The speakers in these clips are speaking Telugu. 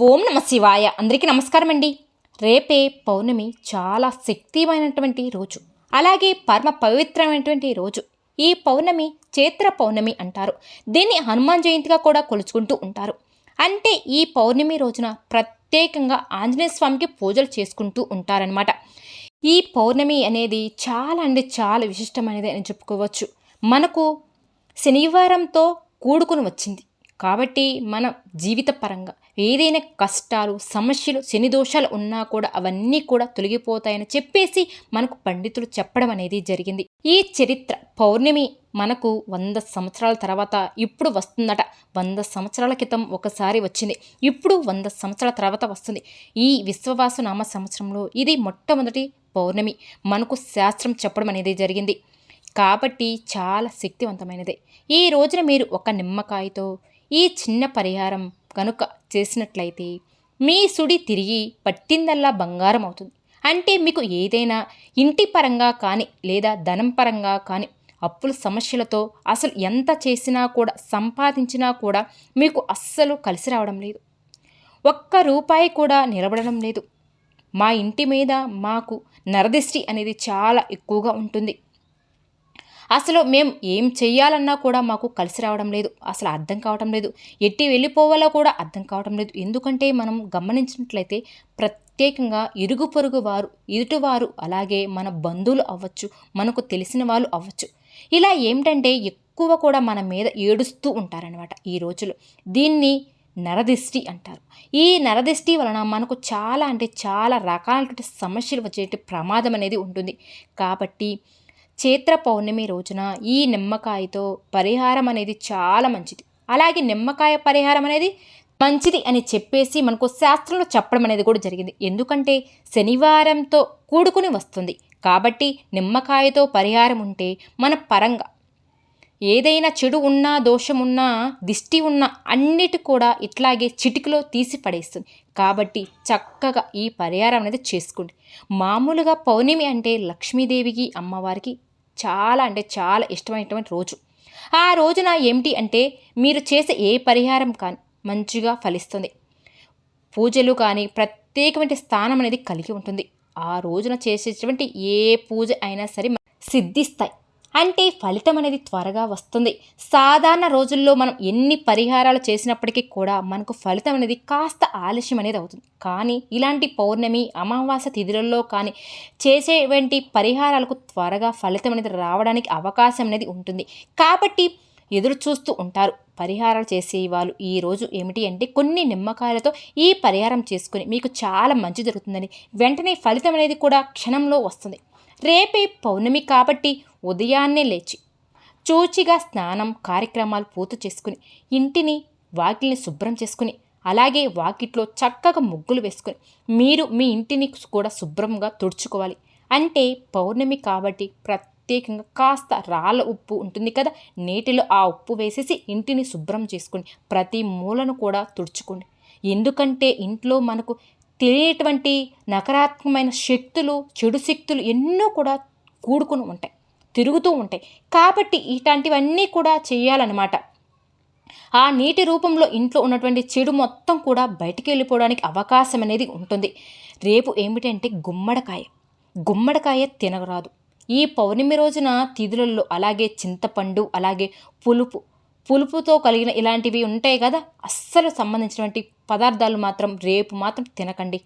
ఓం నమ శివాయ. అందరికీ నమస్కారం అండి. రేపే పౌర్ణమి చాలా శక్తిమైనటువంటి రోజు, అలాగే పరమ పవిత్రమైనటువంటి రోజు. ఈ పౌర్ణమి చైత్ర పౌర్ణమి అంటారు. దీన్ని హనుమాన్ జయంతిగా కూడా కొలుచుకుంటూ ఉంటారు. అంటే ఈ పౌర్ణమి రోజున ప్రత్యేకంగా ఆంజనేయ స్వామికి పూజలు చేసుకుంటూ ఉంటారనమాట. ఈ పౌర్ణమి అనేది చాలా విశిష్టమైనది అని చెప్పుకోవచ్చు. మనకు శనివారంతో కూడుకుని వచ్చింది కాబట్టి మన జీవిత పరంగా ఏదైనా కష్టాలు, సమస్యలు, శని దోషాలు ఉన్నా కూడా అవన్నీ కూడా తొలగిపోతాయని చెప్పేసి మనకు పండితులు చెప్పడం అనేది జరిగింది. ఈ చరిత్ర పౌర్ణమి మనకు 100 సంవత్సరాల తర్వాత ఇప్పుడు వస్తుందట. 100 సంవత్సరాల క్రితం ఒకసారి వచ్చింది, ఇప్పుడు 100 సంవత్సరాల తర్వాత వస్తుంది. ఈ విశ్వవాసు నామ సంవత్సరంలో ఇది మొట్టమొదటి పౌర్ణమి మనకు శాస్త్రం చెప్పడం అనేది జరిగింది. కాబట్టి చాలా శక్తివంతమైనదే. ఈ రోజున మీరు ఒక నిమ్మకాయతో ఈ చిన్న పరిహారం కనుక చేసినట్లయితే మీ సుడి తిరిగి పట్టిందల్లా బంగారం అవుతుంది. అంటే మీకు ఏదైనా ఇంటి పరంగా కానీ లేదా ధనం పరంగా కానీ అప్పుల సమస్యలతో అసలు ఎంత చేసినా కూడా సంపాదించినా కూడా మీకు అస్సలు కలిసి రావడం లేదు. ఒక్క రూపాయి కూడా నిలబడడం లేదు. మా ఇంటి మీద మాకు నరదిష్టి అనేది చాలా ఎక్కువగా ఉంటుంది. అసలు మేము ఏం చెయ్యాలన్నా కూడా మాకు కలిసి రావడం లేదు, అసలు అర్థం కావటం లేదు. ఎట్టి వెళ్ళిపోవాలో కూడా అర్థం కావటం లేదు. ఎందుకంటే మనం గమనించినట్లయితే ప్రత్యేకంగా ఇరుగు పొరుగు వారు, ఎదుటివారు, అలాగే మన బంధువులు అవ్వచ్చు, మనకు తెలిసిన వాళ్ళు అవ్వచ్చు, ఇలా ఏమిటంటే ఎక్కువ కూడా మన మీద ఏడుస్తూ ఉంటారనమాట ఈ రోజులు. దీన్ని నరదిష్టి అంటారు. ఈ నరదిష్టి వలన మనకు చాలా రకాలైన సమస్యలు వచ్చే ప్రమాదం అనేది ఉంటుంది. కాబట్టి చైత్ర పౌర్ణమి రోజున ఈ నిమ్మకాయతో పరిహారం అనేది చాలా మంచిది. అలాగే నిమ్మకాయ పరిహారం అనేది మంచిది అని చెప్పేసి మనకు శాస్త్రంలో చెప్పడం అనేది కూడా జరిగింది. ఎందుకంటే శనివారంతో కూడుకుని వస్తుంది కాబట్టి నిమ్మకాయతో పరిహారం ఉంటే మన పరంగా ఏదైనా చెడు ఉన్నా, దోషం ఉన్నా, దిష్టి ఉన్నా అన్నిటి కూడా ఇట్లాగే చిటికలో తీసి పడేస్తుంది. కాబట్టి చక్కగా ఈ పరిహారం అనేది చేసుకోండి. మామూలుగా పౌర్ణమి అంటే లక్ష్మీదేవికి, అమ్మవారికి చాలా ఇష్టమైనటువంటి రోజు. ఆ రోజున ఏమిటి అంటే మీరు చేసే ఏ పరిహారం కానీ మంచిగా ఫలిస్తుంది. పూజలు కానీ ప్రత్యేకమైన స్థానం అనేది కలిగి ఉంటుంది. ఆ రోజున చేసేటువంటి ఏ పూజ అయినా సరే సిద్ధిస్తాయి. అంటే ఫలితం అనేది త్వరగా వస్తుంది. సాధారణ రోజుల్లో మనం ఎన్ని పరిహారాలు చేసినప్పటికీ కూడా మనకు ఫలితం అనేది కాస్త ఆలస్యం అనేది అవుతుంది. కానీ ఇలాంటి పౌర్ణమి, అమావాస్య తిథులలో కానీ చేసేటువంటి పరిహారాలకు త్వరగా ఫలితం అనేది రావడానికి అవకాశం అనేది ఉంటుంది. కాబట్టి ఎదురు చూస్తూ ఉంటారు పరిహారాలు చేసే వాళ్ళు. ఈరోజు ఏమిటి అంటే కొన్ని నిమ్మకాయలతో ఈ పరిహారం చేసుకుని మీకు చాలా మంచి జరుగుతుందని, వెంటనే ఫలితం అనేది కూడా క్షణంలో వస్తుంది. రేపే పౌర్ణమి కాబట్టి ఉదయాన్నే లేచి చూచిగా స్నానం కార్యక్రమాలు పూర్తి చేసుకుని ఇంటిని, వాకిల్ని శుభ్రం చేసుకుని, అలాగే వాకిట్లో చక్కగా ముగ్గులు వేసుకుని మీరు మీ ఇంటిని కూడా శుభ్రంగా తుడుచుకోవాలి. అంటే పౌర్ణమి కాబట్టి ప్రత్యేకంగా కాస్త రాళ్ళ ఉప్పు ఉంటుంది కదా, నీటిలో ఆ ఉప్పు వేసేసి ఇంటిని శుభ్రం చేసుకుని ప్రతి మూలను కూడా తుడుచుకోండి. ఎందుకంటే ఇంట్లో మనకు తెలియటువంటి నకారాత్మకమైన శక్తులు, చెడు శక్తులు ఎన్నో కూడా కూడుకుని ఉంటాయి, తిరుగుతూ ఉంటాయి. కాబట్టి ఇట్లాంటివన్నీ కూడా చేయాలన్నమాట. ఆ నీటి రూపంలో ఇంట్లో ఉన్నటువంటి చెడు మొత్తం కూడా బయటికి వెళ్ళిపోవడానికి అవకాశం అనేది ఉంటుంది. రేపు ఏమిటంటే గుమ్మడికాయ తినరాదు. ఈ పౌర్ణమి రోజున తిథులలో అలాగే చింతపండు, అలాగే పులుపుతో కలిగిన ఇలాంటివి ఉంటాయి కదా, అస్సలు సంబంధించినటువంటి పదార్థాలు రేపు మాత్రం తినకండి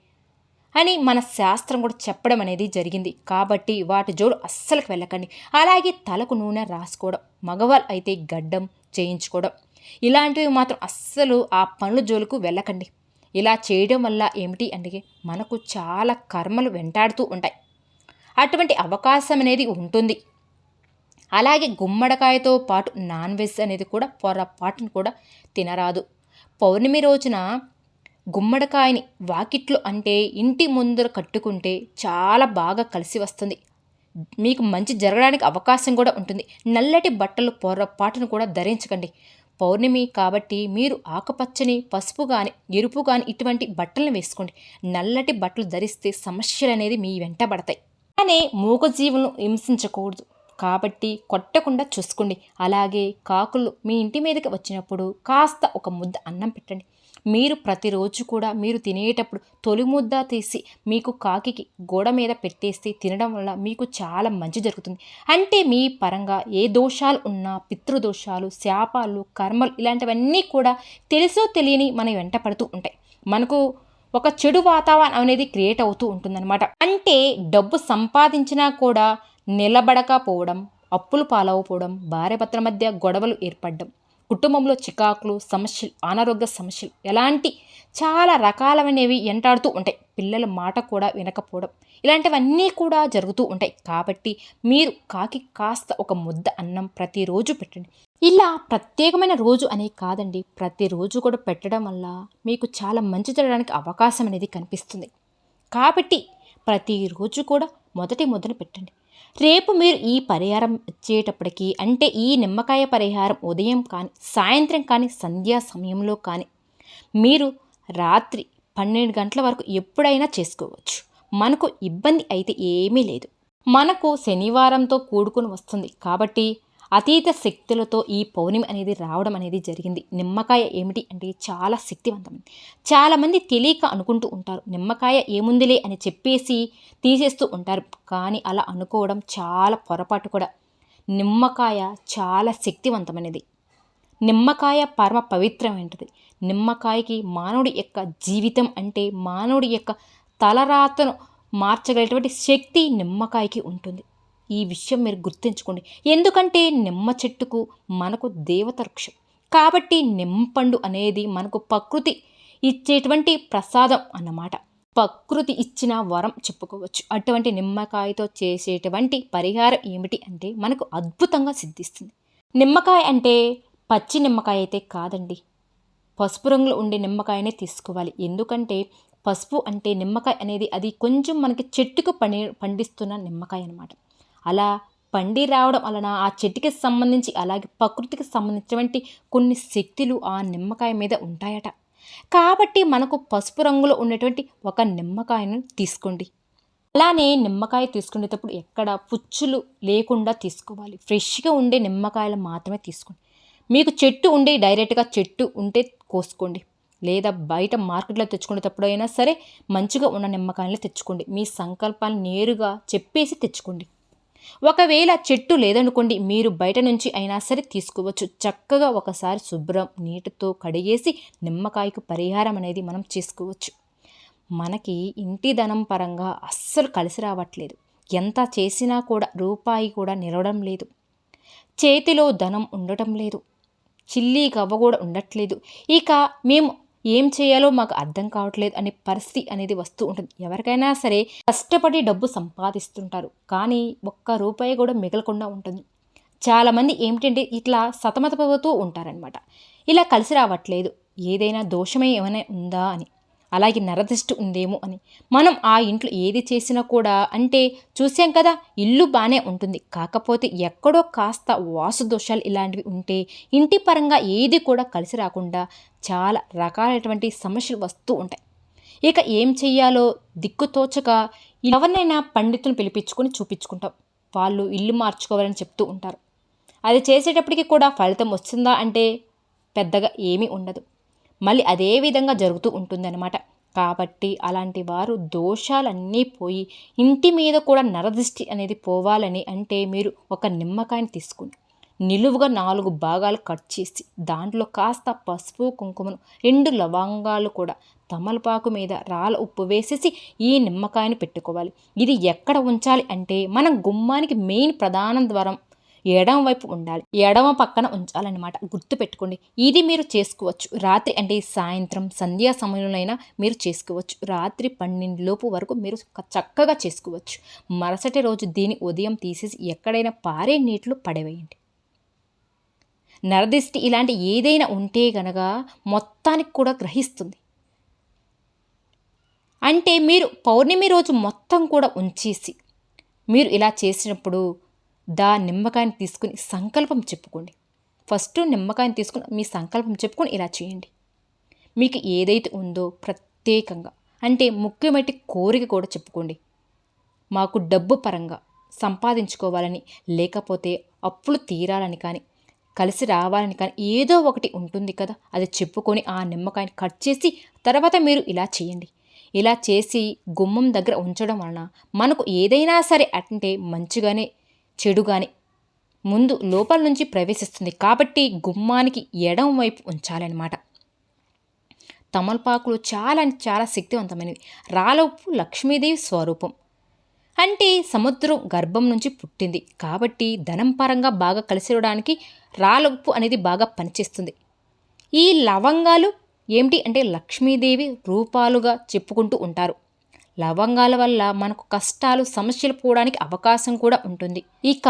అని మన శాస్త్రం కూడా చెప్పడం అనేది జరిగింది. కాబట్టి వాటి జోడు అస్సలకు వెళ్ళకండి. అలాగే తలకు నూనె రాసుకోవడం, మగవాళ్ళు అయితే గడ్డం చేయించుకోవడం, ఇలాంటివి మాత్రం అస్సలు ఆ పనుల జోలుకు వెళ్ళకండి. ఇలా చేయడం వల్ల ఏమిటి అంటే మనకు చాలా కర్మలు వెంటాడుతూ ఉంటాయి. అటువంటి అవకాశం అనేది ఉంటుంది. అలాగే గుమ్మడికాయతో పాటు నాన్ వెజ్ అనేది కూడా పొరపాటును కూడా తినరాదు. పౌర్ణమి రోజున గుమ్మడికాయని వాకిట్లో అంటే ఇంటి ముందర కట్టుకుంటే చాలా బాగా కలిసి వస్తుంది. మీకు మంచి జరగడానికి అవకాశం కూడా ఉంటుంది. నల్లటి బట్టలు పొరపాటును కూడా ధరించకండి. పౌర్ణమి కాబట్టి మీరు ఆకుపచ్చని, పసుపు కానీ, ఎరుపు కానీ ఇటువంటి బట్టలను వేసుకోండి. నల్లటి బట్టలు ధరిస్తే సమస్యలు అనేది మీ వెంట పడతాయి. కానీ మూగజీవులను హింసించకూడదు కాబట్టి కొట్టకుండా చూసుకోండి. అలాగే కాకులు మీ ఇంటి మీదకి వచ్చినప్పుడు కాస్త ఒక ముద్ద అన్నం పెట్టండి. మీరు ప్రతిరోజు కూడా మీరు తినేటప్పుడు తొలి ముద్ద తీసి మీకు కాకికి గోడ మీద పెట్టేస్తే తినడం వల్ల మీకు చాలా మంచి జరుగుతుంది. అంటే మీ పరంగా ఏ దోషాలు ఉన్నా, పితృదోషాలు, శాపాలు, కర్మలు ఇలాంటివన్నీ కూడా తెలుసో తెలియని మన వెంట పడుతూ ఉంటాయి. మనకు ఒక చెడు వాతావరణం అనేది క్రియేట్ అవుతూ ఉంటుందన్నమాట. అంటే డబ్బు సంపాదించినా కూడా నిలబడకపోవడం, అప్పులు పాలవపోవడం, భార్యాభర్తల మధ్య గొడవలు ఏర్పడడం, కుటుంబంలో చికాకులు, సమస్యలు, అనారోగ్య సమస్యలు, ఎలాంటి చాలా రకాలనేవి ఎంటాడుతూ ఉంటాయి. పిల్లల మాట కూడా వినకపోవడం, ఇలాంటివన్నీ కూడా జరుగుతూ ఉంటాయి. కాబట్టి మీరు కాకి కాస్త ఒక ముద్ద అన్నం ప్రతిరోజు పెట్టండి. ఇలా ప్రత్యేకమైన రోజు అనే కాదండి, ప్రతిరోజు కూడా పెట్టడం వల్ల మీకు చాలా మంచి జరగడానికి అవకాశం అనేది కనిపిస్తుంది. కాబట్టి ప్రతిరోజు కూడా మొదటి ముద్దను పెట్టండి. రేపు మీరు ఈ పరిహారం ఇచ్చేటప్పటికి, అంటే ఈ నిమ్మకాయ పరిహారం ఉదయం కానీ, సాయంత్రం కానీ, సంధ్యా సమయంలో కానీ, మీరు రాత్రి 12 గంటల వరకు ఎప్పుడైనా చేసుకోవచ్చు. మనకు ఇబ్బంది అయితే ఏమీ లేదు. మనకు శనివారంతో కూడుకుని వస్తుంది కాబట్టి అతీత శక్తులతో ఈ పౌర్ణమి అనేది రావడం అనేది జరిగింది. నిమ్మకాయ ఏమిటి అంటే చాలా శక్తివంతమైనది. చాలామంది తెలియక అనుకుంటూ ఉంటారు, నిమ్మకాయ ఏముందిలే అని చెప్పేసి తీసేస్తూ ఉంటారు. కానీ అలా అనుకోవడం చాలా పొరపాటు కూడా. నిమ్మకాయ చాలా శక్తివంతమైనది. నిమ్మకాయ పరమ పవిత్రమైనది. నిమ్మకాయకి మానవుడి యొక్క జీవితం, అంటే మానవుడి యొక్క తలరాతను మార్చగలిగినటువంటి శక్తి నిమ్మకాయకి ఉంటుంది. ఈ విషయం మీరు గుర్తుంచుకోండి. ఎందుకంటే నిమ్మ చెట్టుకు మనకు దేవత వృక్షం కాబట్టి నిమ్మపండు అనేది మనకు ప్రకృతి ఇచ్చేటువంటి ప్రసాదం అన్నమాట. ప్రకృతి ఇచ్చిన వరం చెప్పుకోవచ్చు. అటువంటి నిమ్మకాయతో చేసేటువంటి పరిహారం ఏమిటి అంటే మనకు అద్భుతంగా సిద్ధిస్తుంది. నిమ్మకాయ అంటే పచ్చి నిమ్మకాయ అయితే కాదండి, పసుపు రంగులో ఉండే నిమ్మకాయనే తీసుకోవాలి. ఎందుకంటే పసుపు అంటే నిమ్మకాయ అనేది అది కొంచెం మనకి చెట్టుకు పండిస్తున్న నిమ్మకాయ అన్నమాట. అలా పండి రావడం వలన ఆ చెట్టుకి సంబంధించి, అలాగే ప్రకృతికి సంబంధించినటువంటి కొన్ని శక్తులు ఆ నిమ్మకాయ మీద ఉంటాయట. కాబట్టి మనకు పసుపు రంగులో ఉన్నటువంటి ఒక నిమ్మకాయను తీసుకోండి. అలానే నిమ్మకాయ తీసుకునేటప్పుడు ఎక్కడ పుచ్చులు లేకుండా తీసుకోవాలి. ఫ్రెష్గా ఉండే నిమ్మకాయలు మాత్రమే తీసుకోండి. మీకు చెట్టు ఉండి డైరెక్ట్గా చెట్టు ఉంటే కోసుకోండి, లేదా బయట మార్కెట్లో తెచ్చుకునేటప్పుడు అయినా సరే మంచిగా ఉన్న నిమ్మకాయలు తెచ్చుకోండి. మీ సంకల్పాన్ని నేరుగా చెప్పేసి తెచ్చుకోండి. ఒకవేళ చెట్టు లేదనుకోండి, మీరు బయట నుంచి అయినా సరే తీసుకోవచ్చు. చక్కగా ఒకసారి శుభ్రం నీటితో కడిగేసి నిమ్మకాయకు పరిహారం అనేది మనం చేసుకోవచ్చు. మనకి ఇంటి ధనం పరంగా అస్సలు కలిసి రావట్లేదు. ఎంత చేసినా కూడా రూపాయి కూడా నిలవడం లేదు. చేతిలో ధనం ఉండటం లేదు. చిల్లీ గవ్వ కూడా ఉండట్లేదు. ఇక మేము ఏం చేయాలో మాకు అర్థం కావట్లేదు అనే పరిస్థితి అనేది వస్తూ ఉంటుంది. ఎవరికైనా సరే కష్టపడి డబ్బు సంపాదిస్తుంటారు, కానీ ఒక్క రూపాయి కూడా మిగలకుండా ఉంటుంది. చాలామంది ఏమిటంటే ఇట్లా సతమతమవుతూ ఉంటారనమాట. ఇలా కలిసి రావట్లేదు, ఏదైనా దోషమే ఏమైనా ఉందా అని, అలాగే నరదిష్టి ఉందేమో అని. మనం ఆ ఇంట్లో ఏది చేసినా కూడా, అంటే చూసాం కదా, ఇల్లు బాగానే ఉంటుంది, కాకపోతే ఎక్కడో కాస్త వాసు దోషాలు ఇలాంటివి ఉంటే ఇంటి పరంగా ఏది కూడా కలిసి రాకుండా చాలా రకాలైనటువంటి సమస్యలు వస్తూ ఉంటాయి. ఇక ఏం చెయ్యాలో దిక్కుతోచక ఎవరినైనా పండితులను పిలిపించుకొని చూపించుకుంటాం. వాళ్ళు ఇల్లు మార్చుకోవాలని చెప్తూ ఉంటారు. అది చేసేటప్పటికి కూడా ఫలితం వస్తుందా అంటే పెద్దగా ఏమీ ఉండదు. మళ్ళీ అదే విధంగా జరుగుతూ ఉంటుందన్నమాట. కాబట్టి అలాంటి వారు దోషాలన్నీ పోయి ఇంటి మీద కూడా నరదృష్టి అనేది పోవాలని అంటే మీరు ఒక నిమ్మకాయని తీసుకుని నిలువుగా 4 భాగాలు కట్ చేసి దాంట్లో కాస్త పసుపు కుంకుమను 2 లవంగాలు కూడా తమలపాకు మీద రాళ్ళ ఉప్పు వేసేసి ఈ నిమ్మకాయను పెట్టుకోవాలి. ఇది ఎక్కడ ఉంచాలి అంటే మనం గుమ్మానికి మెయిన్ ప్రధాన ద్వారం ఎడమ వైపు ఉండాలి, ఎడమ పక్కన ఉంచాలన్నమాట. గుర్తు పెట్టుకోండి. ఇది మీరు చేసుకోవచ్చు రాత్రి, అంటే సాయంత్రం సంధ్యా సమయంలోనైనా మీరు చేసుకోవచ్చు. రాత్రి 12 లోపు వరకు మీరు చక్కగా చేసుకోవచ్చు. మరుసటి రోజు దీని ఉదయం తీసేసి ఎక్కడైనా పారే నీటిలో పడవేయండి. నరదిష్టి ఇలాంటి ఏదైనా ఉంటే గనక మొత్తానికి కూడా గ్రహిస్తుంది. అంటే మీరు పౌర్ణమి రోజు మొత్తం కూడా ఉంచేసి మీరు ఇలా చేసినప్పుడు నిమ్మకాయని తీసుకుని సంకల్పం చెప్పుకోండి. ఫస్ట్ నిమ్మకాయని తీసుకుని మీ సంకల్పం చెప్పుకొని ఇలా చేయండి. మీకు ఏదైతే ఉందో ప్రత్యేకంగా, అంటే ముఖ్యమైన కోరిక కూడా చెప్పుకోండి. మాకు డబ్బు పరంగా సంపాదించుకోవాలని, లేకపోతే అప్పులు తీరాలని కానీ, కలిసి రావాలని కానీ ఏదో ఒకటి ఉంటుంది కదా, అది చెప్పుకొని ఆ నిమ్మకాయని కట్ చేసి తర్వాత మీరు ఇలా చేయండి. ఇలా చేసి గుమ్మం దగ్గర ఉంచడం వలన మనకు ఏదైనా సరే అంటే మంచిగానే చెడుగానే ముందు లోపల నుంచి ప్రవేశిస్తుంది. కాబట్టి గుమ్మానికి ఎడం వైపు ఉంచాలన్నమాట. తమలపాకులు చాలా శక్తివంతమైనవి. రాళ్ళ ఉప్పు లక్ష్మీదేవి స్వరూపం. అంటే సముద్రం గర్భం నుంచి పుట్టింది కాబట్టి ధనం పరంగా బాగా కలిసిరడానికి రాళ్ళ ఉప్పు అనేది బాగా పనిచేస్తుంది. ఈ లవంగాలు ఏమిటి అంటే లక్ష్మీదేవి రూపాలుగా చెప్పుకుంటూ ఉంటారు. లవంగాల వల్ల మనకు కష్టాలు సమస్యలు పోవడానికి అవకాశం కూడా ఉంటుంది. ఇక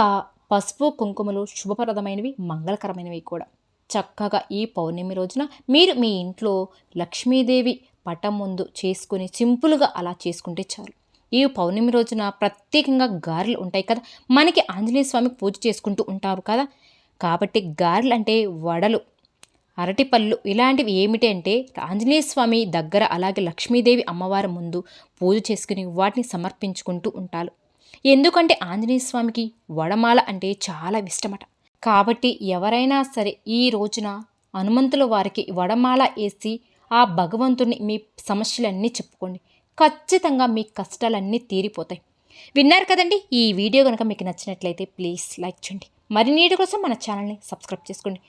పసుపు కుంకుమలు శుభప్రదమైనవి, మంగళకరమైనవి కూడా. చక్కగా ఈ పౌర్ణమి రోజున మీరు మీ ఇంట్లో లక్ష్మీదేవి పటం ముందు చేసుకుని సింపుల్గా అలా చేసుకుంటే చాలు. ఈ పౌర్ణమి రోజున ప్రత్యేకంగా గారెలు ఉంటాయి కదా, మనకి ఆంజనేయ స్వామికి పూజ చేసుకుంటూ ఉంటారు కదా, కాబట్టి గారెలు అంటే వడలు, అరటిపళ్ళు ఇలాంటివి ఏమిటి అంటే ఆంజనేయ స్వామి దగ్గర అలాగే లక్ష్మీదేవి అమ్మవారి ముందు పూజ చేసుకుని వాటిని సమర్పించుకుంటూ ఉంటారు. ఎందుకంటే ఆంజనేయ స్వామికి వడమాల అంటే చాలా ఇష్టమట. కాబట్టి ఎవరైనా సరే ఈ రోజున హనుమంతుల వారికి వడమాల వేసి ఆ భగవంతుని మీ సమస్యలన్నీ చెప్పుకోండి. ఖచ్చితంగా మీ కష్టాలన్నీ తీరిపోతాయి. విన్నారు కదండి. ఈ వీడియో కనుక మీకు నచ్చినట్లయితే ప్లీజ్ లైక్ చేయండి. మరిన్ని వీడియో కోసం మన ఛానల్ని సబ్స్క్రైబ్ చేసుకోండి.